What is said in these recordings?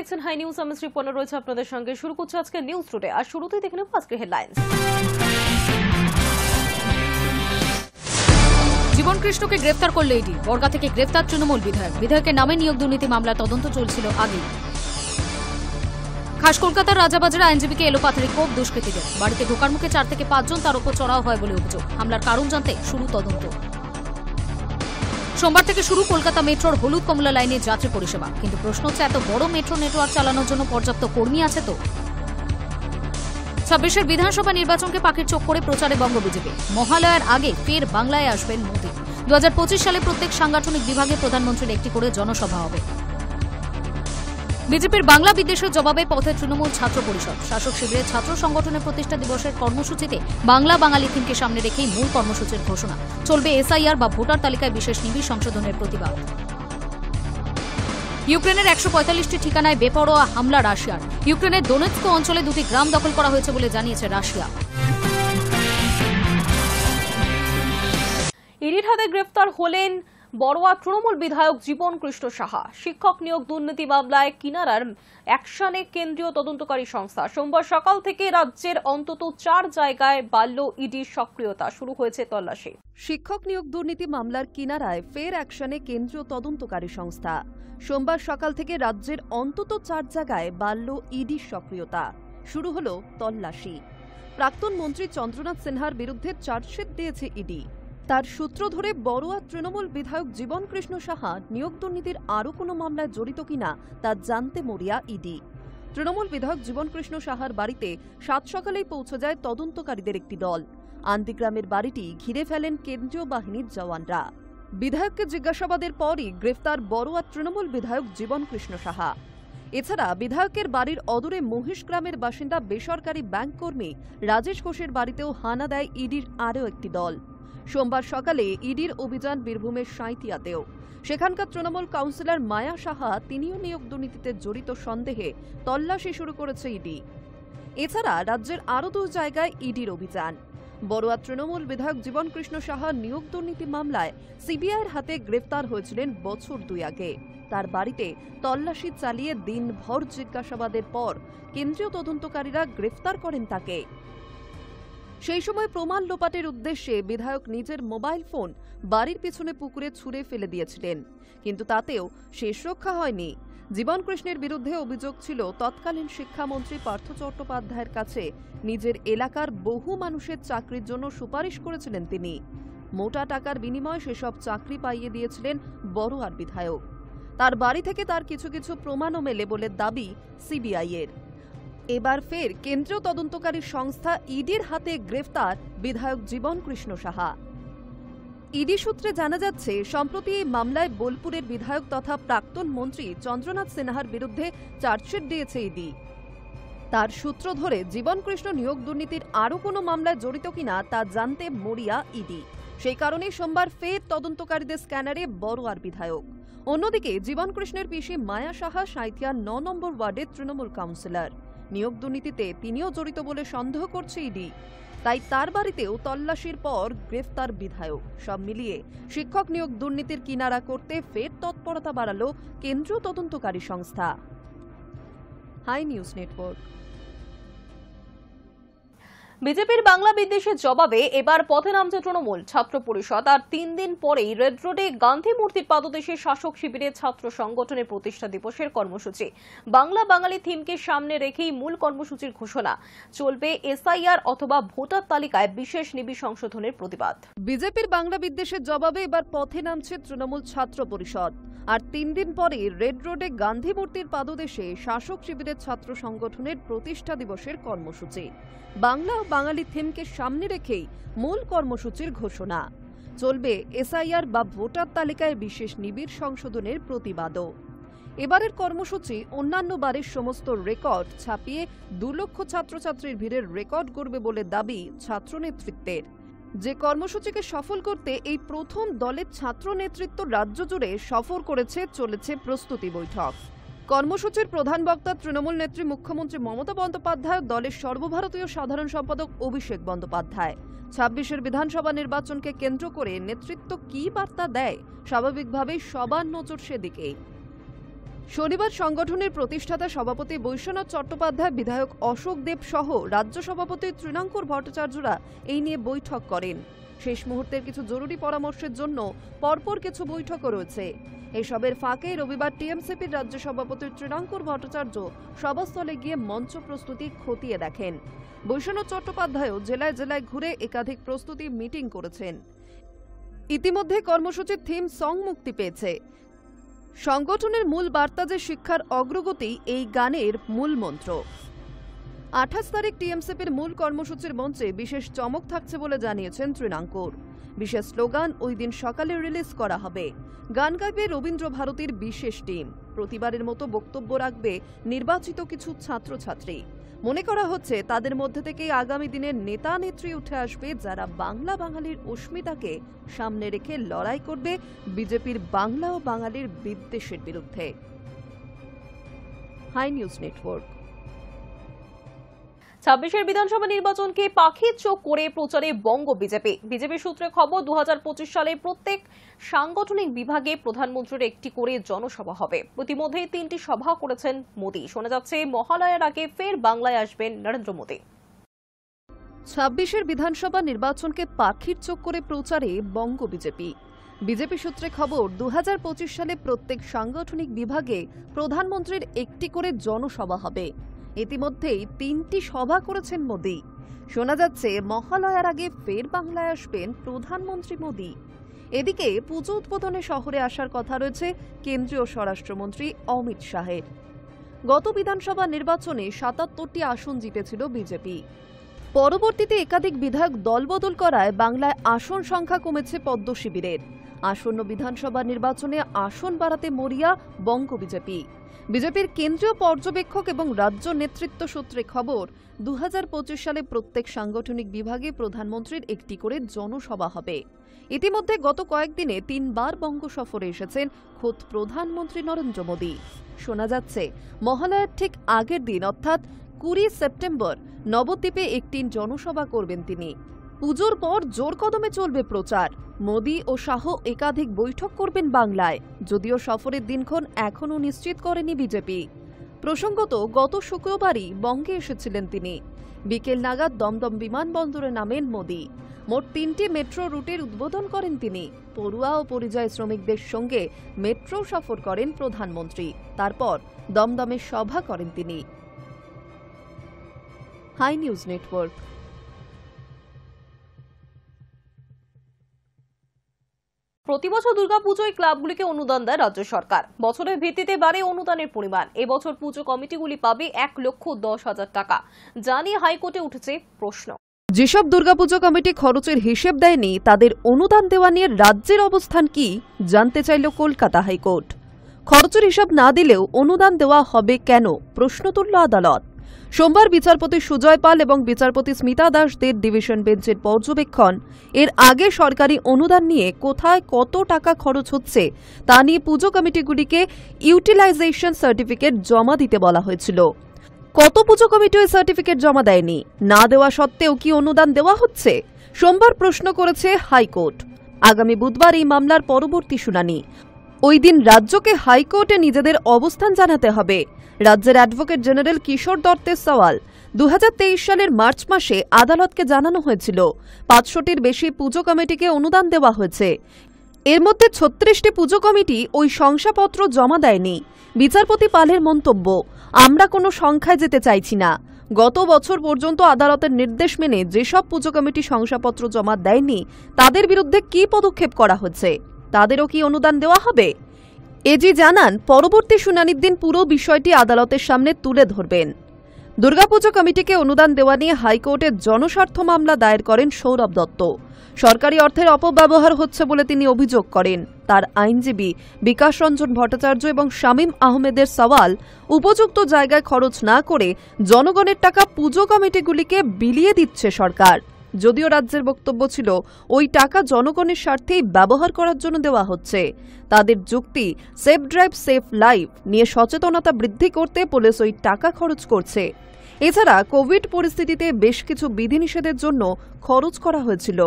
দেখছেন high news. আমি শ্রীপর্ণা রয়েছে আপনাদের সঙ্গে। শুরু করছে আজকে নিউজ টুডে। আর শুরুতেই দেখে নেব আজকের হেডলাইন্স। জীবন কৃষ্ণকে গ্রেফতার করল ইডি। বর্গা থেকে গ্রেফতার তৃণমূল বিধায়ক। বিধায়কের নামে নিয়োগ দুর্নীতি মামলার তদন্ত চলছিল আগেই। খাস কলকাতার রাজাবাজারে আইনজীবীকে এলোপাথারি কোপ দুষ্কৃতীদের। বাড়িতে ঢোকার মুখে 4 থেকে 5 জন তার উপর চড়াও হয় বলে অভিযোগ। হামলার কারণ জানতে শুরু তদন্ত। সোমবার থেকে শুরু কলকাতা মেট্রোর হলুদ কমলা লাইনে যাত্রী পরিষেবা। কিন্তু প্রশ্ন হচ্ছে, এত বড় মেট্রো নেটওয়ার্ক চালানোর জন্য পর্যাপ্ত কর্মী আছে তো? 26-এর বিধানসভা নির্বাচনকে পাখির চোখ করে প্রচারে বঙ্গ বিজেপি। মহালয়ার আগে ফের বাংলায় আসবেন মোদী। 2025 সালে প্রত্যেক সাংগঠনিক বিভাগে প্রধানমন্ত্রীর একটি করে জনসভা হবে। বিজেপির বাংলা বিদ্বেষের জবাবে পথে তৃণমূল ছাত্র পরিষদ। শাসক শিবিরের ছাত্র সংগঠনের প্রতিষ্ঠা দিবসের কর্মসূচিতে বাংলা বাঙালি থিমকে সামনে রেখেই মূল কর্মসূচির ঘোষণা। চলবে এসআইআর বা ভোটার তালিকায় বিশেষ নিবিড় সংশোধনের প্রতিবাদ। ইউক্রেনের 145টি ঠিকানায় বেপরোয়া হামলা রাশিয়ার। ইউক্রেনের দোনেৎস্ক অঞ্চলে 2টি গ্রাম দখল করা হয়েছে বলে জানিয়েছে রাশিয়া। ইডির হাতে গ্রেফতার হলেন বড়োয়া তৃণমূল বিধায়ক জীবন কৃষ্ণ সাহা। শিক্ষক নিয়োগ দুর্নীতি মামলায় কিনারার অ্যাকশনে কেন্দ্রীয় তদন্তকারী সংস্থা। সোমবার সকাল থেকে রাজ্যের অন্তত 4 জায়গায় বাড়ল ইডির সক্রিয়তা। শুরু হয়েছে তল্লাশি। শিক্ষক নিয়োগ দুর্নীতি মামলার কিনারায় ফের অ্যাকশনে কেন্দ্রীয় তদন্তকারী সংস্থা। সোমবার সকাল থেকে রাজ্যের অন্তত 4 জায়গায় বাড়ল ইডির সক্রিয়তা। শুরু হল তল্লাশি। প্রাক্তন মন্ত্রী চন্দ্রনাথ সিনহার বিরুদ্ধে চার্জশিট দিয়েছে ইডি। তার সূত্র ধরে বড়োয়া তৃণমূল বিধায়ক জীবন কৃষ্ণ সাহা নিয়োগ দুর্নীতির আরও কোনো মামলায় জড়িত কিনা তা জানতে মরিয়া ইডি। তৃণমূল বিধায়ক জীবন কৃষ্ণ সাহার বাড়িতে 7 সকালেই পৌঁছে যায় তদন্তকারীদের একটি দল। আন্দিগ্রামের বাড়িটি ঘিরে ফেলেন কেন্দ্রীয় বাহিনীর জওয়ানরা। বিধায়ককে জিজ্ঞাসাবাদের পরই গ্রেফতার বড়োয়া তৃণমূল বিধায়ক জীবন কৃষ্ণ সাহা। এছাড়া বিধায়কের বাড়ির অদূরে মহিষগ্রামের বাসিন্দা বেসরকারি ব্যাংক কর্মী রাজেশ ঘোষের বাড়িতেও হানা দেয় ইডির আরও একটি দল। সোমবার সকালে ইডির অভিযান বীরভূমের সাঁইতিয়াতেও। সেখানকার তৃণমূল কাউন্সিলর মায়া সাহা, তিনিও নিয়োগ দুর্নীতিতে জড়িত সন্দেহে তল্লাশি শুরু করেছে ইডি। এছাড়া রাজ্যের আরও 2 জায়গায় ইডির অভিযান। বড়োয়া তৃণমূল বিধায়ক জীবন কৃষ্ণ সাহা নিয়োগ দুর্নীতি মামলায় সিবিআইয়ের হাতে গ্রেফতার হয়েছিলেন বছর 2 আগে। তার বাড়িতে তল্লাশি চালিয়ে দিনভর জিজ্ঞাসাবাদের পর কেন্দ্রীয় তদন্তকারীরা গ্রেফতার করেন তাকে। সেই সময় প্রমাণ লোপাটের উদ্দেশ্যে বিধায়ক নিজের মোবাইল ফোন বাড়ির পিছনে পুকুরে ছুঁড়ে ফেলে দিয়েছিলেন। কিন্তু তাতেও শেষ রক্ষা হয়নি। জীবন কৃষ্ণের বিরুদ্ধে অভিযোগ ছিল, তৎকালীন শিক্ষামন্ত্রী পার্থ চট্টোপাধ্যায়ের কাছে নিজের এলাকার বহু মানুষের চাকরির জন্য সুপারিশ করেছিলেন তিনি। মোটা টাকার বিনিময়ে সেসব চাকরি পাইয়ে দিয়েছিলেন বড়োয়ার বিধায়ক। তার বাড়ি থেকে তার কিছু কিছু প্রমাণও মেলে বলে দাবি সিবিআইয়ের। এবার ফের কেন্দ্রীয় তদন্তকারী সংস্থা ইডির হাতে গ্রেফতার বিধায়ক জীবন কৃষ্ণ সাহা। ইডি সূত্রে জানা যাচ্ছে, সম্প্রতি এই মামলায় বোলপুরের বিধায়ক তথা প্রাক্তন মন্ত্রী চন্দ্রনাথ সিনহার বিরুদ্ধে চার্জশিট দিয়েছে ইডি। তার সূত্র ধরে জীবন কৃষ্ণ নিয়োগ দুর্নীতির আরও কোনো মামলায় জড়িত কিনা তা জানতে মরিয়া ইডি। সেই কারণেই সোমবার ফের তদন্তকারীদের স্ক্যানারে বড়োয়ার বিধায়ক। অন্যদিকে জীবন কৃষ্ণের পিসি মায়া সাহা সাঁইথিয়া 9 নম্বর ওয়ার্ডের তৃণমূল কাউন্সিলর। নিয়োগ দুর্নীতিতে তিনিও জড়িত বলে সন্দেহ করছে ইডি। তাই তার বাড়িতেও তল্লাশির পর গ্রেফতার বিধায়ক। সব মিলিয়ে শিক্ষক নিয়োগ দুর্নীতির কিনারা করতে ফের তৎপরতা বাড়ালো কেন্দ্রীয় তদন্তকারী সংস্থা। Hi news Network. বিজেপির বাংলা বিদ্বেষের জবাবে এবার পথে নামছে তৃণমূল ছাত্র পরিষদ। আর 3 দিন পরেই রেড রোডে গান্ধী মূর্তির পাদদেশে শাসক শিবিরের ছাত্র সংগঠনের প্রতিষ্ঠা দিবসের কর্মসূচি। বাংলা বাঙালি থিমকে সামনে রেখেই মূল কর্মসূচির ঘোষণা। চলবে এসআইআর অথবা ভোটার তালিকায় বিশেষ নিবিড় সংশোধনের প্রতিবাদ। বিজেপির বাংলা বিদ্বেষের জবাবে এবার পথে নামছে তৃণমূল ছাত্র পরিষদ। আর 3 দিন পরে রেড রোডে গান্ধী মূর্তির পাদদেশে শাসক শিবিরের ছাত্র সংগঠনের প্রতিষ্ঠা দিবসের কর্মসূচি। বাংলা ও বাঙালি থিমকে সামনে রেখেই মূল কর্মসূচির ঘোষণা। চলবে এসআইআর বা ভোটার তালিকায় বিশেষ নিবিড় সংশোধনের প্রতিবাদও। এবারের কর্মসূচি অন্যান্য বারের সমস্ত রেকর্ড ছাপিয়ে 2 লক্ষ ছাত্রছাত্রীর ভিড়ের রেকর্ড করবে বলে দাবি ছাত্র নেতৃত্বের। যে কর্মসূচিকে সফল করতে এই প্রথম দলের ছাত্র নেতৃত্ব রাজ্য জুড়ে সফর করেছে, চলেছে প্রস্তুতি বৈঠক। কর্মসূচির প্রধান বক্তা তৃণমূল নেত্রী মুখ্যমন্ত্রী মমতা বন্দ্যোপাধ্যায়, দলের সর্বভারতীয় সাধারণ সম্পাদক অভিষেক বন্দ্যোপাধ্যায়। 26-এর বিধানসভা নির্বাচনকে কেন্দ্র করে নেতৃত্ব কী বার্তা দেয়, স্বাভাবিকভাবেই সবার নজর সেদিকেই। শনিবার সংগঠনের প্রতিষ্ঠাতা সভাপতি বৈশ্বনাথ চট্টোপাধ্যায়, বিধায়ক অশোক দেব সহ রাজ্য সভাপতি তৃণাঙ্কুর ভট্টাচার্যরা এই নিয়ে বৈঠক করেন। শেষ মুহূর্তের কিছু জরুরি পরামর্শের জন্য পরপর কিছু বৈঠকও রয়েছে। এসবের ফাঁকে রবিবার টিএমসিপির রাজ্য সভাপতি তৃণাঙ্কুর ভট্টাচার্য সভাস্থলে গিয়ে মঞ্চ প্রস্তুতি খতিয়ে দেখেন। বৈশ্বনাথ চট্টোপাধ্যায়ও জেলায় জেলায় ঘুরে একাধিক প্রস্তুতি মিটিং করেছেন। ইতিমধ্যে কর্মসূচির থিম সং মুক্তি পেয়েছে। সংগঠনের মূল বার্তা যে শিক্ষার অগ্রগতি এই গানের মূল মন্ত্র। 28 তারিখ টিএমসিপির মূল কর্মসূচির মঞ্চে বিশেষ চমক থাকছে বলে জানিয়েছেন তৃণাঙ্কুর। বিশেষ স্লোগান ওই দিন সকালে রিলিজ করা হবে। গান গাইবে রবীন্দ্র ভারতীর বিশেষ টিম। প্রতিবারের মতো বক্তব্য রাখবে নির্বাচিত কিছু ছাত্রছাত্রী। মনে করা হচ্ছে তাদের মধ্যে থেকেই আগামী দিনের নেতা নেত্রী উঠে আসবে, যারা বাংলা বাঙালির অস্মিতাকে সামনে রেখে লড়াই করবে বিজেপির বাংলা ও বাঙালির বিদ্বেষের বিরুদ্ধে। High news network. 26 বিধানসভা নির্বাচনকে পাখির চোখ করে প্রচারে বঙ্গ বিজেপি। বিজেপি সূত্রে খবর, 2025 সালে প্রত্যেক সাংগঠনিক বিভাগে প্রধানমন্ত্রীর একটি করে জনসভা হবে। ইতিমধ্যেই 3টি সভা করেছেন মোদী। শোনা যাচ্ছে মহালয়ার আগে ফের বাংলায় আসবেন নরেন্দ্র মোদী। 26 বিধানসভা নির্বাচনকে পাখির চোখ করে প্রচারে বঙ্গ বিজেপি। বিজেপি সূত্রে খবর, 2025 সালে প্রত্যেক সাংগঠনিক বিভাগে প্রধানমন্ত্রীর একটি করে জনসভা হবে। ইতিমধ্যেই 3টি সভা করেছেন মোদী। শোনা যাচ্ছে মহালয়ার আগে ফের বাংলায় আসবেন প্রধানমন্ত্রী মোদী। এদিকে পুজো উদ্বোধনে শহরে আসার কথা রয়েছে কেন্দ্রীয় স্বরাষ্ট্রমন্ত্রী অমিত শাহের। গত বিধানসভা নির্বাচনে 77টি আসন জিতেছিল বিজেপি। পরবর্তীতে একাধিক বিধায়ক দলবদল করায় বাংলায় আসন সংখ্যা কমেছে পদ্ম শিবিরের। আসন্ন বিধানসভা নির্বাচনে আসন বাড়াতে মরিয়া বঙ্গ বিজেপি। বিজেপির কেন্দ্রীয় পর্যবেক্ষক এবং রাজ্য নেতৃত্ব সূত্রে খবর, 2025 সালে প্রত্যেক সাংগঠনিক বিভাগে প্রধানমন্ত্রীর একটি করে জনসভা হবে। ইতিমধ্যে গত কয়েকদিনে 3 বার বঙ্গ সফরে এসেছেন খোদ প্রধানমন্ত্রী নরেন্দ্র মোদী। শোনা যাচ্ছে মহালয়ার ঠিক আগের দিন অর্থাৎ 20 সেপ্টেম্বর নবদ্বীপে একটি জনসভা করবেন তিনি। পুজোর পর জোর কদমে চলবে প্রচার। মোদী ও শাহ একাধিক বৈঠক করবেন বাংলায়, যদিও সফরের দিনক্ষণ এখনও নিশ্চিত করেনি বিজেপি। প্রসঙ্গত, গত শুক্রবারই বঙ্গে এসেছিলেন তিনি। বিকেল নাগাদ দমদম বিমানবন্দরে নামেন মোদী। মোট 3টি মেট্রো রুটের উদ্বোধন করেন তিনি। পড়ুয়া ও পরিযায়ী শ্রমিকদের সঙ্গে মেট্রো সফর করেন প্রধানমন্ত্রী। তারপর দমদমে সভা করেন তিনি। Hi news Network. প্রতিবছর দুর্গাপুজোয় ক্লাবগুলিকে অনুদান দেয় রাজ্য সরকার। বছরের ভিত্তিতে বাড়ে অনুদানের পরিমাণ। এবছর পুজো কমিটিগুলি পাবে 1,10,000 টাকা। জানিয়ে হাইকোর্টে উঠেছে প্রশ্ন। যেসব দুর্গাপুজো কমিটি খরচের হিসেব দেয়নি, তাদের অনুদান দেওয়া নিয়ে রাজ্যের অবস্থান কি জানতে চাইল কলকাতা হাইকোর্ট। খরচের হিসাব না দিলেও অনুদান দেওয়া হবে কেন, প্রশ্ন তুলল আদালত। সোমবার বিচারপতি সুজয় পাল এবং বিচারপতি স্মিতা দাসদের ডিভিশন বেঞ্চের পর্যবেক্ষণ। এর আগে সরকারি অনুদান নিয়ে কোথায় কত টাকা খরচ হচ্ছে তা নিয়ে পুজো কমিটিগুলিকে ইউটিলাইজেশন সার্টিফিকেট জমা দিতে বলা হয়েছিল। কত পুজো কমিটি ওই সার্টিফিকেট জমা দেয়নি? না দেওয়া সত্ত্বেও কি অনুদান দেওয়া হচ্ছে? সোমবার প্রশ্ন করেছে হাইকোর্ট। আগামী বুধবার এই মামলার পরবর্তী শুনানি। ওই দিন রাজ্যকে হাইকোর্টে নিজেদের অবস্থান জানাতে হবে। রাজ্যের অ্যাডভোকেট জেনারেল কিশোর দত্তের সওয়াল, 2023 সালের মার্চ মাসে আদালতকে জানানো হয়েছিল 500টির বেশি পুজো কমিটিকে অনুদান দেওয়া হয়েছে। এর মধ্যে 36টি পুজো কমিটি ওই শংসাপত্র জমা দেয়নি। বিচারপতি পালের মন্তব্য, আমরা কোনো সংখ্যায় যেতে চাইছি না। গত বছর পর্যন্ত আদালতের নির্দেশ মেনে যেসব পুজো কমিটি শংসাপত্র জমা দেয়নি তাদের বিরুদ্ধে কি পদক্ষেপ করা হচ্ছে? তাদেরও কি অনুদান দেওয়া হবে? এজি জানান, পরবর্তী শুনানির দিন পুরো বিষয়টি আদালতের সামনে তুলে ধরবেন। দুর্গাপুজো কমিটিকে অনুদান দেওয়া নিয়ে হাইকোর্টে জনস্বার্থ মামলা দায়ের করেন সৌরভ দত্ত। সরকারি অর্থের অপব্যবহার হচ্ছে বলে তিনি অভিযোগ করেন। তার আইনজীবী বিকাশ রঞ্জন ভট্টাচার্য এবং শামীম আহমেদের সওয়াল, উপযুক্ত জায়গায় খরচ না করে জনগণের টাকা পুজো কমিটিগুলিকে বিলিয়ে দিচ্ছে সরকার। যদিও রাজ্যের বক্তব্য ছিল ওই টাকা জনগণের স্বার্থেই ব্যবহার করার জন্য দেওয়া হচ্ছে। তাদের যুক্তি, সেফ ড্রাইভ সেফ লাইফ নিয়ে সচেতনতা বৃদ্ধি করতে পুলিশ ওই টাকা খরচ করছে। এছাড়া কোভিড পরিস্থিতিতে বেশ কিছু বিধিনিষেধের জন্য খরচ করা হয়েছিল।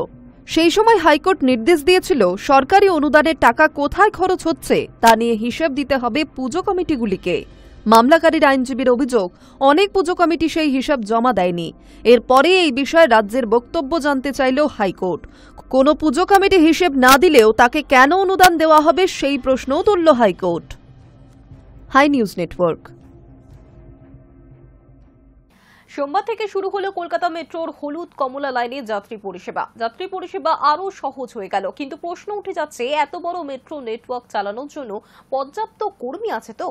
সেই সময় হাইকোর্ট নির্দেশ দিয়েছিল সরকারি অনুদানের টাকা কোথায় খরচ হচ্ছে তা নিয়ে হিসেব দিতে হবে পুজো কমিটিগুলিকে। মামলাকারীর আইনজীবীর অভিযোগ, অনেক পুজো কমিটি সেই হিসাব জমা দেয়নি। এরপরে এই বিষয়ে রাজ্যের বক্তব্য জানতে চাইল হাইকোর্ট। কোনো পুজো কমিটি হিসেব না দিলেও তাকে কেন অনুদান দেওয়া হবে সেই প্রশ্নও তুলল হাইকোর্ট। High news network. সোমবার থেকে শুরু হলো কলকাতা মেট্রোর হলুদ কমলা লাইনে যাত্রী পরিষেবা আরো সহজ হয়ে গেল। কিন্তু প্রশ্ন উঠে যাচ্ছে, এত বড় মেট্রো নেটওয়ার্ক চালানোর জন্য পর্যাপ্ত কর্মী আছে তো?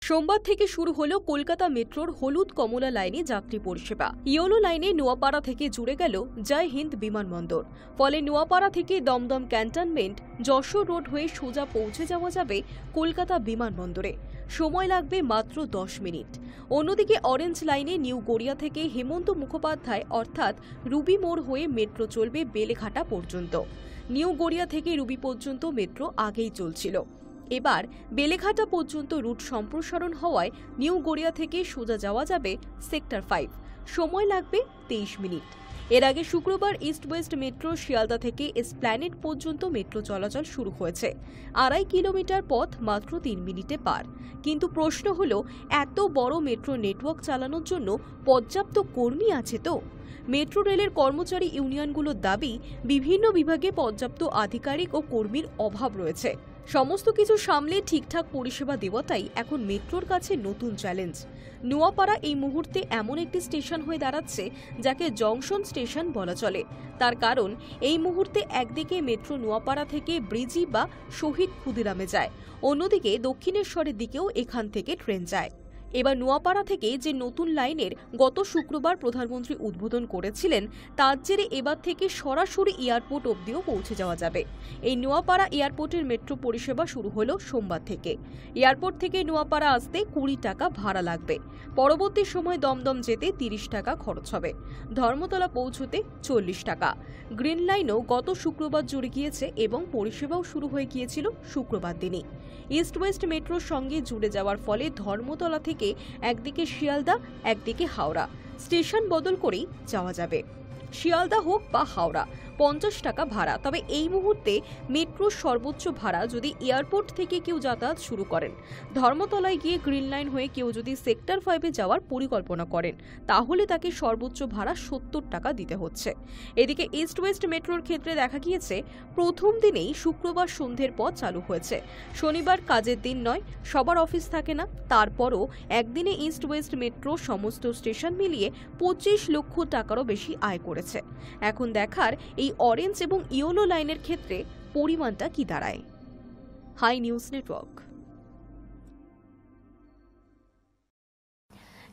সোমবার থেকে শুরু হলো কলকাতা মেট্রোর হলুদ কমলা লাইনে যাত্রী পরিষেবা। ইয়োলো লাইনে নোয়াপাড়া থেকে জুড়ে গেল জয় হিন্দ বিমানবন্দর। ফলে নোয়াপাড়া থেকে দমদম ক্যান্টনমেন্ট, যশোর রোড হয়ে সোজা পৌঁছে যাওয়া যাবে কলকাতা বিমানবন্দরে। সময় লাগবে মাত্র 10 মিনিট। অন্যদিকে অরেঞ্জ লাইনে নিউ গড়িয়া থেকে হেমন্ত মুখোপাধ্যায় অর্থাৎ রুবি মোড় হয়ে মেট্রো চলবে বেলেঘাটা পর্যন্ত। নিউ গড়িয়া থেকে রুবি পর্যন্ত মেট্রো আগেই চলছিল। এবার বেলেঘাটা পর্যন্ত রুট সম্প্রসারণ হওয়ায় নিউ গড়িয়া থেকে সোজা যাওয়া যাবে সেক্টর 5। সময় লাগবে 23 মিনিট। এর আগে শুক্রবার ইস্ট ওয়েস্ট মেট্রো শিয়ালদা থেকে এসপ্ল্যানেড পর্যন্ত মেট্রো চলাচল শুরু হয়েছে। 2.5 কিলোমিটার পথ মাত্র 3 মিনিটে পার। কিন্তু প্রশ্ন হলো, এত বড় মেট্রো নেটওয়ার্ক চালানোর জন্য পর্যাপ্ত কর্মী আছে তো? মেট্রো রেলের কর্মচারী ইউনিয়নগুলোর দাবি, বিভিন্ন বিভাগে পর্যাপ্ত আধিকারিক ও কর্মীর অভাব রয়েছে। সমস্ত কিছু সামলে ঠিকঠাক পরিষেবা দেওয়াটাই এখন মেট্রোর কাছে নতুন চ্যালেঞ্জ। নোয়াপাড়া এই মুহূর্তে এমন একটি স্টেশন হয়ে দাঁড়াচ্ছে যাকে জংশন স্টেশন বলা চলে। তার কারণ, এই মুহূর্তে একদিকে মেট্রো নোয়াপাড়া থেকে ব্রিজি বা শহীদ ক্ষুদিরামে যায়, অন্যদিকে দক্ষিণেশ্বরের দিকেও এখান থেকে ট্রেন যায়। এবার নোয়াপাড়া থেকে যে নতুন লাইনের গত শুক্রবার প্রধানমন্ত্রী উদ্বোধন করেছিলেন, তার জেরে এবার থেকে সরাসরি এয়ারপোর্ট অবধিও পৌঁছে যাওয়া যাবে। এই নোয়াপাড়া এয়ারপোর্টের মেট্রো পরিষেবা শুরু হলো সোমবার থেকে। এয়ারপোর্ট থেকে নোয়াপাড়া আসতে 20 টাকা ভাড়া লাগবে। পরবর্তী সময় দমদম যেতে 30 টাকা খরচ হবে। ধর্মতলা পৌঁছতে 40 টাকা। গ্রিন লাইনও গত শুক্রবার জুড়ে গিয়েছে এবং পরিষেবাও শুরু হয়ে গিয়েছিল শুক্রবার দিনই। ইস্ট ওয়েস্ট মেট্রোর সঙ্গে জুড়ে যাওয়ার ফলে ধর্মতলা থেকে একদিকে শিয়ালদা, একদিকে হাওড়া স্টেশন বদল করেই যাওয়া যাবে। শিয়ালদা হোক বা হাওড়া, 50 টাকা ভাড়া। তবে এই মুহূর্তে মেট্রোর সর্বোচ্চ ভাড়া যদি এয়ারপোর্ট থেকে কেউ যাতায়াত শুরু করেন, ধর্মতলায় গিয়ে গ্রিন লাইন হয়ে কেউ যদি সেক্টর 5-এ যাওয়ার পরিকল্পনা করেন, তাহলে তাকে সর্বোচ্চ ভাড়া 70 টাকা দিতে হচ্ছে। এদিকে ইস্ট ওয়েস্ট মেট্রোর ক্ষেত্রে দেখা গিয়েছে, প্রথম দিনেই শুক্রবার সন্ধ্যের পর চালু হয়েছে। শনিবার কাজের দিন নয়, সবার অফিস থাকে না। তারপরও একদিনে ইস্ট ওয়েস্ট মেট্রো সমস্ত স্টেশন মিলিয়ে 25 লক্ষ টাকারও বেশি আয় করেছে। এখন দেখার এই অরেঞ্জ এবং ইয়োলো লাইনের ক্ষেত্রে পরিমাণটা কি দাঁড়ায়। High news network.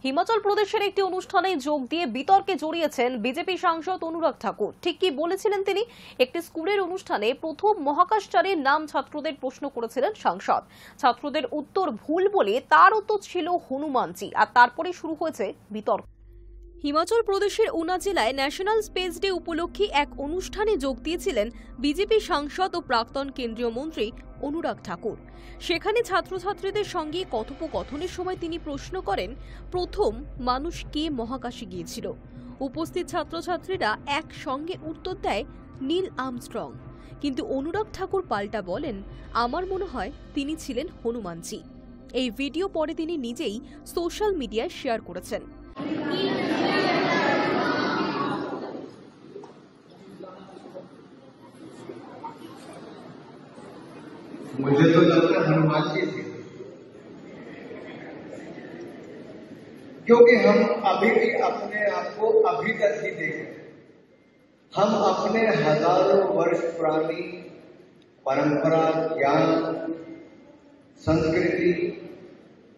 হিমাচল প্রদেশের একটি অনুষ্ঠানে যোগ দিয়ে বিতর্কে জড়িয়েছেন বিজেপি সাংসদ অনুরাগ ঠাকুর। ঠিক কি বলেছিলেন তিনি? একটি স্কুলের অনুষ্ঠানে প্রথম মহাকাশচারীর নাম ছাত্রদের প্রশ্ন করেছিলেন সাংসদ। ছাত্রদের উত্তর ভুল বলে তার উত্তর ছিল হনুমানজি, আর তারপরে শুরু হয়েছে বিতর্ক। হিমাচল প্রদেশের উনা জেলায় ন্যাশনাল স্পেস ডে উপলক্ষে এক অনুষ্ঠানে যোগ দিয়েছিলেন বিজেপি সাংসদ ও প্রাক্তন কেন্দ্রীয় মন্ত্রী অনুরাগ ঠাকুর। সেখানে ছাত্রছাত্রীদের সঙ্গে কথোপকথনের সময় তিনি প্রশ্ন করেন, প্রথম মানুষ কে মহাকাশে গিয়েছিল? উপস্থিত ছাত্রছাত্রীরা একসঙ্গে উত্তর দেয় নীল আর্মস্ট্রং। কিন্তু অনুরাগ ঠাকুর পাল্টা বলেন, আমার মনে হয় তিনি ছিলেন হনুমানজি। এই ভিডিও পরে তিনি নিজেই সোশ্যাল মিডিয়ায় শেয়ার করেছেন। मुझे तो लगता है हनुमान जी थे, क्योंकि हम अभी भी अपने आप को अभी तक ही देखें। हम अपने हजारों वर्ष पुरानी परंपरा, ज्ञान, संस्कृति,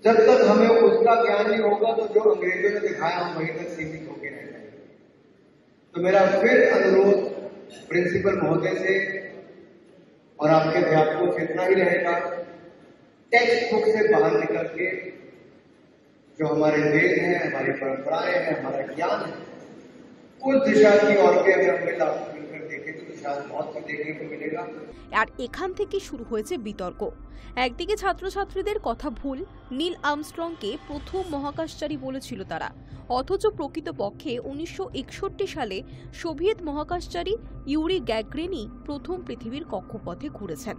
जब तक हमें उसका ज्ञान नहीं होगा तो जो अंग्रेजों ने दिखाया हम वहीं तक सीमित होकर रह जाएंगे। तो मेरा फिर अनुरोध प्रिंसिपल महोदय से और आपके अध्यापकों से इतना ही रहेगा, टेक्स्ट बुक से बाहर निकल के जो हमारे वेद हैं, हमारी परंपराएं हैं, हमारा ज्ञान है, उस दिशा की ओर के अगर हम मिलकर देखें तो साथ बहुत कुछ देखने को मिलेगा। আর এখান থেকে শুরু হয়েছে বিতর্ক। একদিকে ছাত্রছাত্রীদের কথা ভুল, নীল আর্মস্ট্রংকে প্রথম মহাকাশচারী বলেছিল তারা, অথচ প্রকৃতপক্ষে 1961 সালে সোভিয়েত মহাকাশচারী ইউরি গ্যাগরিনই প্রথম পৃথিবীর কক্ষপথে ঘুরেছেন।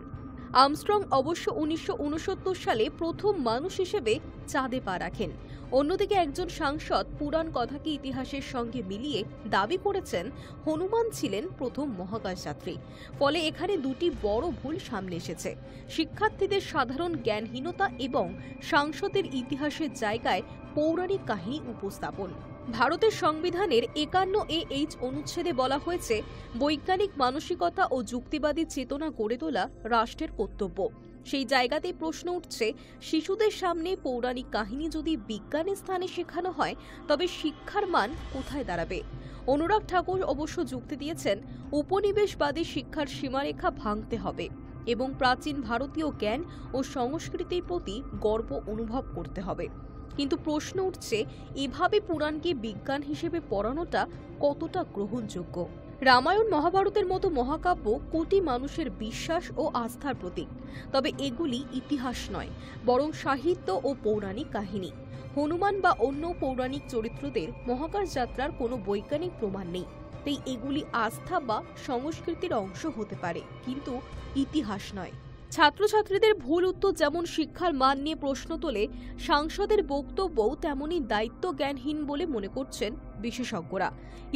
আর্মস্ট্রং অবশ্য 1969 সালে প্রথম মানুষ হিসেবে চাঁদে পা রাখেন। অন্যদিকে একজন সাংসদ পুরাণ কথাকে ইতিহাসের সঙ্গে মিলিয়ে দাবি করেছেন হনুমান ছিলেন প্রথম মহাকাশযাত্রী। ফলে এখানে দুটি বড় ভুল সামনে এসেছে, শিক্ষার্থীদের সাধারণ জ্ঞানহীনতা এবং সাংসদের ইতিহাসের জায়গায় পৌরাণিক কাহিনী উপস্থাপন। ভারতের সংবিধানের 51A(h) অনুচ্ছেদে বলা হয়েছে, বৈজ্ঞানিক মানসিকতা ও যুক্তিবাদী চেতনা গড়ে তোলা রাষ্ট্রের কর্তব্য। সেই জায়গাতেই প্রশ্ন উঠছে, শিশুদের সামনে পৌরাণিক কাহিনী যদি বিজ্ঞানের স্থানে শেখানো হয় তবে শিক্ষার মান কোথায় দাঁড়াবে? অনুরাগ ঠাকুর অবশ্য যুক্তি দিয়েছেন, উপনিবেশবাদী শিক্ষার সীমারেখা ভাঙতে হবে এবং প্রাচীন ভারতীয় জ্ঞান ও সংস্কৃতির প্রতি গর্ব অনুভব করতে হবে। কিন্তু প্রশ্ন উঠছে, এভাবে পুরাণকে বিজ্ঞান হিসেবে পড়ানোটা কতটা গ্রহণযোগ্য? রামায়ণ মহাভারতের মতো মহাকাব্য কোটি মানুষের বিশ্বাস ও আস্থার প্রতীক, তবে এগুলি ইতিহাস নয়, বরং সাহিত্য ও পৌরাণিক কাহিনী। হনুমান বা অন্য পৌরাণিক চরিত্রদের মহাকাশ যাত্রার কোনো বৈজ্ঞানিক প্রমাণ নেই, তাই এগুলি আস্থা বা সংস্কৃতির অংশ হতে পারে, কিন্তু ইতিহাস নয়। ছাত্রছাত্রীদের ভুল উত্তর যেমন শিক্ষার মান নিয়ে প্রশ্ন তোলে, সাংসদের বক্তব্যও তেমনই দায়িত্ব জ্ঞানহীন বলে মনে করছেন বিশেষজ্ঞরা।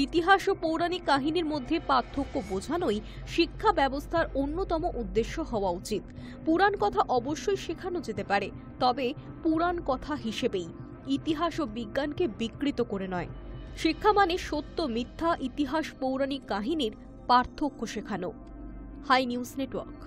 ইতিহাস ও পৌরাণিক কাহিনীর মধ্যে পার্থক্য বোঝানোই শিক্ষা ব্যবস্থার অন্যতম উদ্দেশ্য হওয়া উচিত। পুরাণ কথা অবশ্যই শেখানো যেতে পারে, তবে পুরাণ কথা হিসেবেই, ইতিহাস ও বিজ্ঞানকে বিকৃত করে নয়। শিক্ষা মানে সত্য মিথ্যা, ইতিহাস পৌরাণিক কাহিনীর পার্থক্য শেখানো। Hi news network.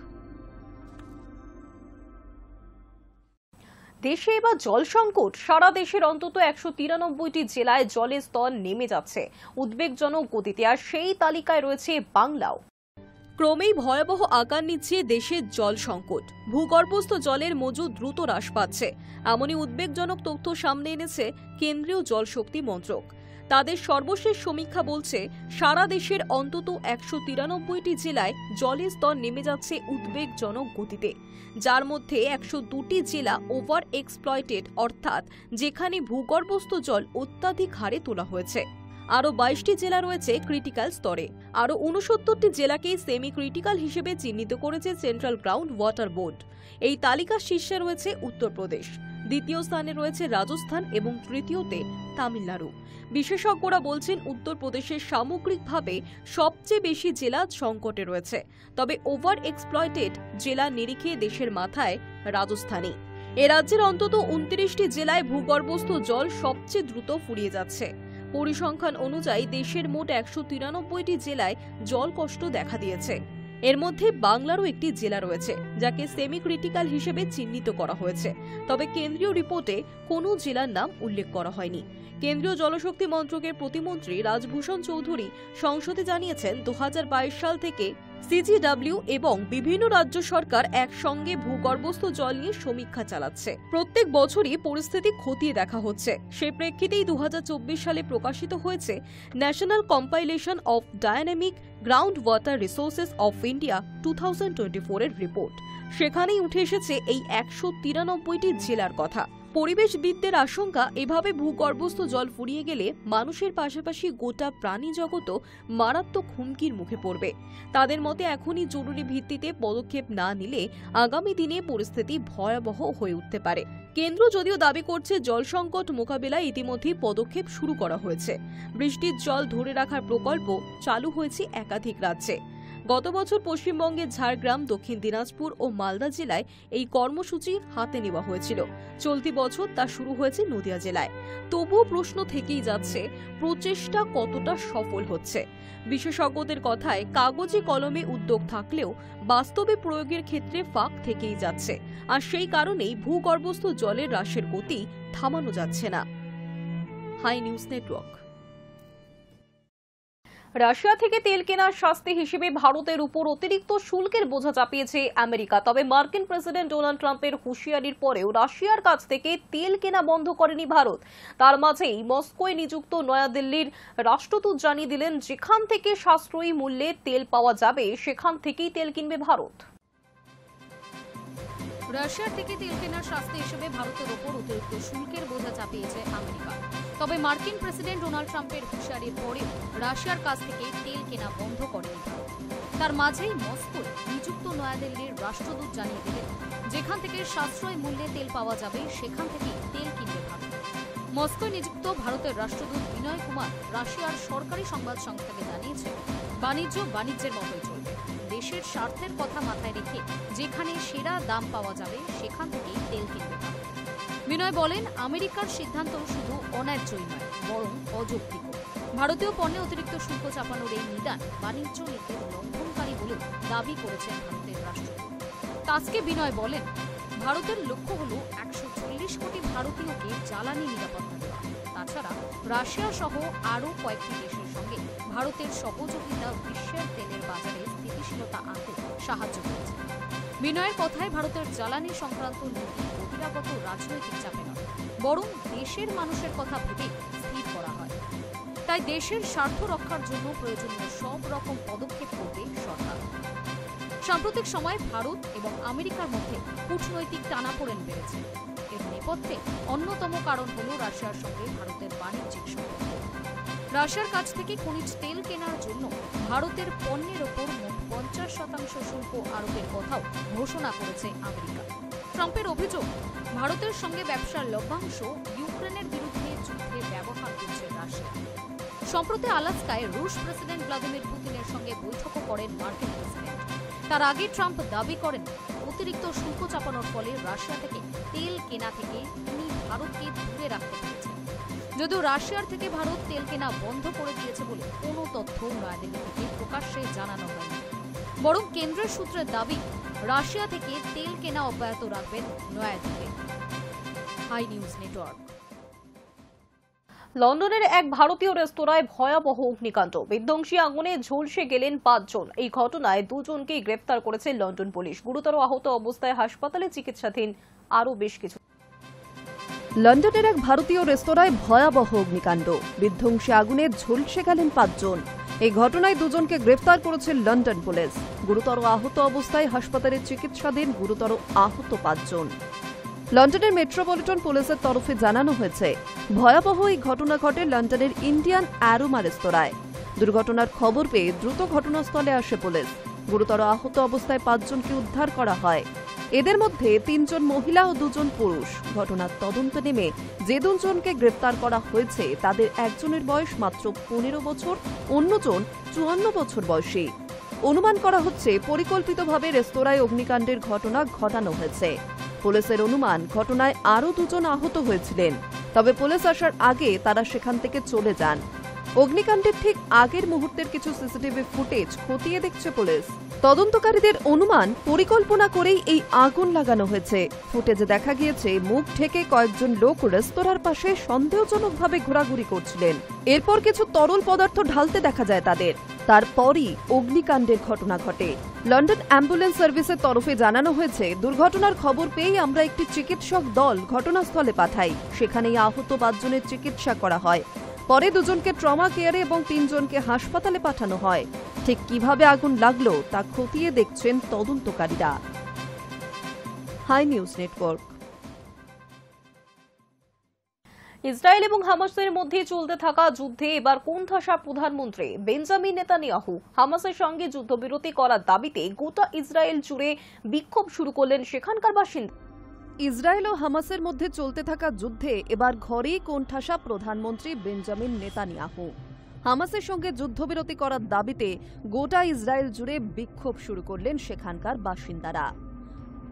দেশে এবার জল সংকট, সারা দেশের অন্তত 193টি জেলায় জলের স্তর নেমে যাচ্ছে উদ্বেগজনক গতিতে, আর সেই তালিকায় রয়েছে বাংলাও। ক্রমেই ভয়াবহ আকার নিচ্ছে দেশের জল সংকট, ভূগর্ভস্থ জলের মজুদ দ্রুত হ্রাস পাচ্ছে, এমনই উদ্বেগজনক তথ্য সামনে এনেছে কেন্দ্রীয় জলশক্তি মন্ত্রক। তাদের সর্বশেষ সমীক্ষা বলছে, সারা দেশের অন্তত 193টি জেলায় জলের স্তর নেমে যাচ্ছে উদ্বেগজনক গতিতে, যার মধ্যে 102টি জেলা ওভার এক্সপ্লয়েটেড, অর্থাৎ যেখানে ভূগর্ভস্থ জল অত্যাধিক হারে তোলা হয়েছে। আরও 22টি জেলা রয়েছে ক্রিটিক্যাল স্তরে। আরও 69টি জেলাকে সেমি ক্রিটিক্যাল হিসেবে চিহ্নিত করেছে সেন্ট্রাল গ্রাউন্ড ওয়াটার বোর্ড। এই তালিকার শীর্ষে রয়েছে উত্তরপ্রদেশ, দ্বিতীয় স্থানে রয়েছে রাজস্থান এবং তৃতীয়তে তামিলনাড়ু। বিশেষজ্ঞরা বলছেন, উত্তরপ্রদেশের সামগ্রিকভাবে সবচেয়ে বেশি জেলা সংকটে রয়েছে, তবে ওভার এক্সপ্লয়েটেড জেলা নিরিখে দেশের মাথায় রাজস্থানই। এ রাজ্যের অন্তত 29টি জেলায় ভূগর্ভস্থ জল সবচেয়ে দ্রুত ফুরিয়ে যাচ্ছে। পরিসংখ্যান অনুযায়ী দেশের মোট 193টি জেলায় জল কষ্ট দেখা দিয়েছে। এর মধ্যে বাংলারও একটি জেলা রয়েছে, যাকে সেমি ক্রিটিক্যাল হিসেবে চিহ্নিত করা হয়েছে, তবে কেন্দ্রীয় রিপোর্টে কোনো জেলার নাম উল্লেখ করা হয়নি। কেন্দ্রীয় জলশক্তি মন্ত্রকের প্রতিমন্ত্রী রাজভূষণ চৌধুরী সংসদে জানিয়েছেন, 2022 সাল থেকে সিজিডব্লিউ এবং বিভিন্ন রাজ্য সরকার একসঙ্গে ভূগর্ভস্থ জল নিয়ে সমীক্ষা চালাচ্ছে। প্রত্যেক বছরই পরিস্থিতি খতিয়ে দেখা হচ্ছে। সেই প্রেক্ষিতেই 2024 সালে প্রকাশিত হয়েছে national compilation of dynamic ground water resources of India 2024 এর রিপোর্ট। সেখানেই উঠে এসেছে এই 193টি জেলার কথা। পরিবেশবিদদের আশঙ্কা, এভাবে ভূগর্ভস্থ জল ফুরিয়ে গেলে মানুষের পাশাপাশি গোটা প্রাণী জগতও মারাত্মক হুমকির মুখে পড়বে। তাদের মতে, এখনই জরুরি ভিত্তিতে পদক্ষেপ না নিলে আগামী দিনে পরিস্থিতি ভয়াবহ হয়ে উঠতে পারে। কেন্দ্র যদিও দাবি করছে, জল সংকট মোকাবিলায় ইতিমধ্যেই পদক্ষেপ শুরু করা হয়েছে। বৃষ্টির জল ধরে রাখার প্রকল্প চালু হয়েছে একাধিক রাজ্যে। গত বছর পশ্চিমবঙ্গের ঝাড়গ্রাম, দক্ষিণ দিনাজপুর ও মালদা জেলায় এই কর্মসূচি হাতে নেওয়া হয়েছিল। চলতি বছর তা শুরু হয়েছে নদিয়া জেলায়। তবুও প্রশ্ন থেকেই যাচ্ছে, প্রচেষ্টা কতটা সফল হচ্ছে। বিশেষজ্ঞদের কথায়, কাগজে কলমে উদ্যোগ থাকলেও বাস্তবে প্রয়োগের ক্ষেত্রে ফাঁক থেকেই যাচ্ছে, আর সেই কারণেই ভূগর্ভস্থ জলের হ্রাসের গতি থামানো যাচ্ছে না। High news network. রাশিয়া থেকে তেল কেনার শাস্তি হিসেবে ভারতের উপর অতিরিক্ত শুল্কের বোঝা চাপিয়েছে আমেরিকা। তবে মার্কিন প্রেসিডেন্ট ডোনাল্ড ট্রাম্পের হুঁশিয়ারির পরেও রাশিয়ার কাছ থেকে তেল কেনা বন্ধ করেনি ভারত। তার মাঝেই মস্কোয় নিযুক্ত নয়াদিল্লির রাষ্ট্রদূত জানিয়ে দিলেন, যেখান থেকে সাশ্রয়ী মূল্যে তেল পাওয়া যাবে সেখান থেকেই তেল কিনবে ভারত। রাশিয়ার থেকে তেল কেনার শাস্তি হিসেবে ভারতের ওপর অতিরিক্ত শুল্কের বোঝা চাপিয়েছে আমেরিকা। তবে মার্কিন প্রেসিডেন্ট ডোনাল্ড ট্রাম্পের হুঁশিয়ারির পরেও রাশিয়ার কাছ থেকে তেল কেনা বন্ধ করেনি ভারত। তার মাঝেই মস্কোয় নিযুক্ত নয়াদিল্লির রাষ্ট্রদূত জানিয়ে দিলেন, যেখান থেকে সাশ্রয়ী মূল্যে তেল পাওয়া যাবে সেখান থেকেই তেল কিনবে ভারত। মস্কোয় নিযুক্ত ভারতের রাষ্ট্রদূত বিনয় কুমার রাশিয়ার সরকারি সংবাদ সংস্থাকে জানিয়েছেন, বাণিজ্যের মতোই চলবে। দেশের স্বার্থের কথা মাথায় রেখে যেখানে সেরা দাম পাওয়া যাবে সেখান থেকেই তেল কিনবে ভারত। বিনয় বলেন, আমেরিকার সিদ্ধান্ত শুধু অন্যায্যই নয়, বরং অযৌক্তিকও। ভারতীয় পণ্যে অতিরিক্ত শুল্ক চাপানোর এই নিদান বাণিজ্য নীতির লঙ্ঘনকারী বলেও দাবি করেছেন ভারতের রাষ্ট্রদূত। তাসকে বিনয় বলেন, ভারতের লক্ষ্য হল 140 কোটি ভারতীয়কে জ্বালানি নিরাপত্তা দেওয়া। তাছাড়া রাশিয়া সহ আরও কয়েকটি দেশের সঙ্গে ভারতের সহযোগিতা বিশ্বের তেলের বাজারে স্থিতিশীলতা আনতে সাহায্য করেছে। বিনয়ের কথায় ভারতের জ্বালানি সংক্রান্ত নীতি বহিরাগত রাজনৈতিক চাপে নয়, বরং দেশের মানুষের কথা ভেবে স্থির করা হয়। তাই দেশের স্বার্থ রক্ষার জন্য প্রয়োজনীয় সব রকম পদক্ষেপ করবে সরকার। সাম্প্রতিক সময়ে ভারত এবং আমেরিকার মধ্যে কূটনৈতিক টানাপোড়েন বেড়েছে। এর নেপথ্যে অন্যতম কারণ হল রাশিয়ার সঙ্গে ভারতের বাণিজ্যিক সম্পর্ক। রাশিয়ার কাছ থেকে খনিজ তেল কেনার জন্য ভারতের পণ্যের ওপর মোট 50% শুল্ক আরোপের কথাও ঘোষণা করেছে আমেরিকা। ট্রাম্পের অভিযোগ, ভারতের সঙ্গে ব্যবসার লভ্যাংশ ইউক্রেনের বিরুদ্ধে যুদ্ধে ব্যবহার করছে রাশিয়া। সম্প্রতি আলাস্কায় রুশ প্রেসিডেন্ট ভ্লাদিমির পুতিনের সঙ্গে বৈঠকও করেন মার্কিন প্রেসিডেন্ট। তার আগে ট্রাম্প দাবি করেন, অতিরিক্ত শুল্ক চাপানোর ফলে রাশিয়া থেকে তেল কেনা থেকে তিনি ভারতকে দূরে রাখতে পেরেছেন। যদিও রাশিয়ার থেকে ভারত তেল কেনা বন্ধ করে দিয়েছে বলে কোনো তথ্য নয়াদিল্লি থেকে প্রকাশ্যে জানানো হয়নি, বরং কেন্দ্রের সূত্রের দাবি, রাশিয়া থেকে তেল কেনা অব্যাহত রাখবেন নয়াদিল্লি। High news network. লন্ডনের এক ভারতীয় রেস্তোরাঁয় ভয়াবহ অগ্নিকাণ্ড, বিধ্বংসী আগুনে ঝলসে গেলেন 5 জন। এই ঘটনায় 2 জনকে গ্রেফতার করেছে লন্ডন পুলিশ। গুরুতর আহত অবস্থায় হাসপাতালে চিকিৎসাধীন আরও বেশ কিছু। লন্ডনের এক ভারতীয় রেস্তোরাঁয় ভয়াবহ অগ্নিকাণ্ড, বিধ্বংসী আগুনে ঝলসে গেলেন 5 জন। এই ঘটনায় 2 জনকে গ্রেফতার করেছে লন্ডন পুলিশ। গুরুতর আহত অবস্থায় হাসপাতালে চিকিৎসাধীন গুরুতর আহত 5 জন। লন্ডনের মেট্রোপলিটন পুলিশের তরফে জানানো হয়েছে, ভয়াবহ এই ঘটনা ঘটে লন্ডনের ইন্ডিয়ান অ্যারোমা রেস্তোরাঁয়। দুর্ঘটনার খবর পেয়ে দ্রুত ঘটনাস্থলে আসে পুলিশ। গুরুতর আহত অবস্থায় 5 জনকে উদ্ধার করা হয়। এদের মধ্যে 3 জন মহিলা ও 2 জন পুরুষ। ঘটনার তদন্ত নেমে যে 2 জনকে গ্রেফতার করা হয়েছে তাদের একজনের বয়স মাত্র 15 বছর, অন্যজন 54 বছর বয়সী। অনুমান করা হচ্ছে পরিকল্পিতভাবে রেস্তোরাঁয় অগ্নিকাণ্ডের ঘটনা ঘটানো হয়েছে। পুলিশের অনুমান, ঘটনায় আরও 2 জন আহত হয়েছিলেন, তবে পুলিশ আসার আগে তারা সেখান থেকে চলে যান। অগ্নিকাণ্ডের ঠিক আগের মুহূর্তের কিছু সিসিটিভি ফুটেজ খতিয়ে দেখছে পুলিশ। তদন্তকারীদের অনুমান, পরিকল্পনা করেই এই আগুন লাগানো হয়েছে। ফুটেজে দেখা গিয়েছে মুখ ঢেকে কয়েকজন লোক রেস্তোরাঁর পাশে সন্দেহজনকভাবে ঘোরাঘুরি করছিলেন। এরপর কিছু তরল পদার্থ ঢালতে দেখা যায় তাদের। তারপরই অগ্নিকাণ্ডের ঘটনা ঘটে। লন্ডন অ্যাম্বুলেন্স সার্ভিসের তরফে জানানো হয়েছে, দুর্ঘটনার খবর পেয়েই আমরা একটি চিকিৎসক দল ঘটনাস্থলে পাঠাই। সেখানেই আহত 5 জনের চিকিৎসা করা হয়। পরে 2 জনকে ট্রমা কেয়ারে এবং 3 জনকে হাসপাতালে পাঠানো হয়। ঠিক কিভাবে আগুন লাগলো তা খতিয়ে দেখছেন তদন্তকারীরা। High news network. ইসরায়েল এবং হামাসের মধ্যে চলতে থাকা যুদ্ধে এবার কোণঠাসা প্রধানমন্ত্রী বেঞ্জামিন নেতানিয়াহু। হামাসের সঙ্গে যুদ্ধবিরতি করার দাবিতে গোটা ইসরায়েল জুড়ে বিক্ষোভ শুরু করলেন সেখানকার বাসিন্দা। ইসরায়েল ও হামাসের মধ্যে চলতে থাকা যুদ্ধে এবার ঘরেই কোণঠাসা প্রধানমন্ত্রী বেঞ্জামিন নেতানিয়াহু। হামাসের সঙ্গে যুদ্ধবিরতি করার দাবিতে গোটা ইসরায়েল জুড়ে বিক্ষোভ শুরু করলেন সেখানকার বাসিন্দারা।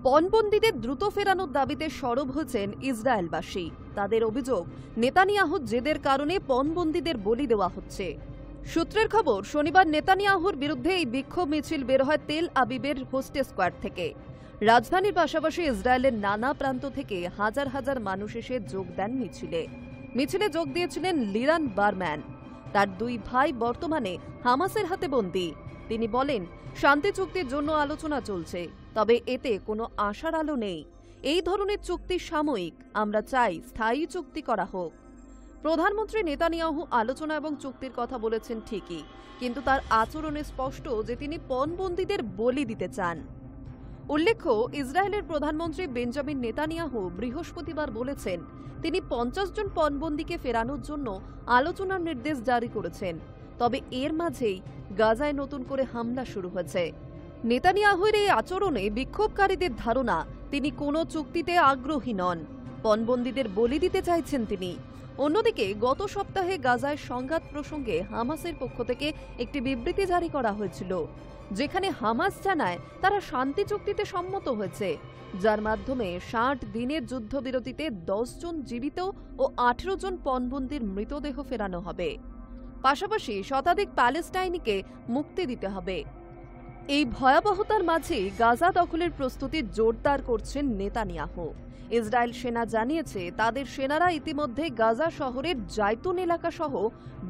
পণবন্দীদের দ্রুত ফেরানোর দাবিতে সরব হয়েছেন ইসরায়েলবাসী। তাদের অভিযোগ, নেতানিয়াহুর জেদের কারণে পণবন্দীদের বলি দেওয়া হচ্ছে। সূত্রের খবর, শনিবার নেতানিয়াহুর বিরুদ্ধে এই বিক্ষোভ মিছিল বের হয় তেল আবিবের হোস্টেস স্কোয়ার থেকে। রাজধানীর পাশাপাশি ইসরায়েলের নানা প্রান্ত থেকে হাজার হাজার মানুষ এসে যোগ দেন মিছিলে। মিছিলে যোগ দিয়েছিলেন লিরান বারম্যান। তার 2 ভাই বর্তমানে হামাসের হাতে বন্দী। তিনি বলেন, শান্তি চুক্তির জন্য আলোচনা চলছে, তবে এতে কোনো আশার আলো নেই। এই ধরনের চুক্তি সাময়িক, আমরা চাই স্থায়ী চুক্তি করা হোক। প্রধানমন্ত্রী নেতানিয়াহু আলোচনা এবং চুক্তির কথা বলেছেন ঠিকই, কিন্তু তার আচরণে স্পষ্ট যে তিনি পণবন্দীদের বলি দিতে চান। উল্লেখ্য, ইসরায়েলের প্রধানমন্ত্রী বেঞ্জামিন নেতানিয়াহু বৃহস্পতিবার বলেছেন তিনি 50 জন পণবন্দীকে ফেরানোর জন্য আলোচনার নির্দেশ জারি করেছেন। তবে এর মাঝেই গাজায় নতুন করে হামলা শুরু হয়েছে। নেতানিয়াহুর এই আচরণে বিক্ষোভকারীদের ধারণা তিনি কোনো চুক্তিতে আগ্রহী নন, পণবন্দীদের বলি দিতে চাইছেন তিনি। অন্যদিকে গত সপ্তাহে গাজায় সংঘাত প্রসঙ্গে হামাসের পক্ষ থেকে একটি বিবৃতি জারি করা হয়েছিল, যেখানে হামাস জানায় তারা শান্তি চুক্তিতে সম্মত হয়েছে, যার মাধ্যমে 60 দিনের যুদ্ধবিরতিতে 10 জন জীবিত ও 18 জন পণবন্দীর মৃতদেহ ফেরানো হবে। পাশাপাশি শতাধিক প্যালেস্টাইনিকে মুক্তি দিতে হবে। এই ভয়াবহতার মাঝে গাজা দখলের প্রস্তুতি জোরদার করছেন নেতানিয়াহু। ইসরায়েল সেনা জানিয়েছে তাদের সেনারা ইতিমধ্যে গাজা শহরের জাইতুন এলাকা সহ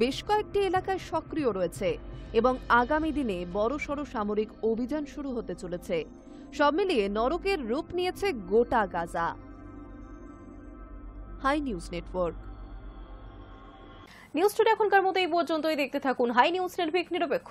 বেশ কয়েকটি এলাকায় সক্রিয় রয়েছে এবং আগামী দিনে বড়সড় সামরিক অভিযান শুরু হতে চলেছে। সব মিলিয়ে নরকের রূপ নিয়েছে গোটা গাজা। Hi news network. News today এখনকার মতো এই পর্যন্তই। দেখতে থাকুন হাই নিউজ নেটওয়ার্ক, নিরপেক্ষ।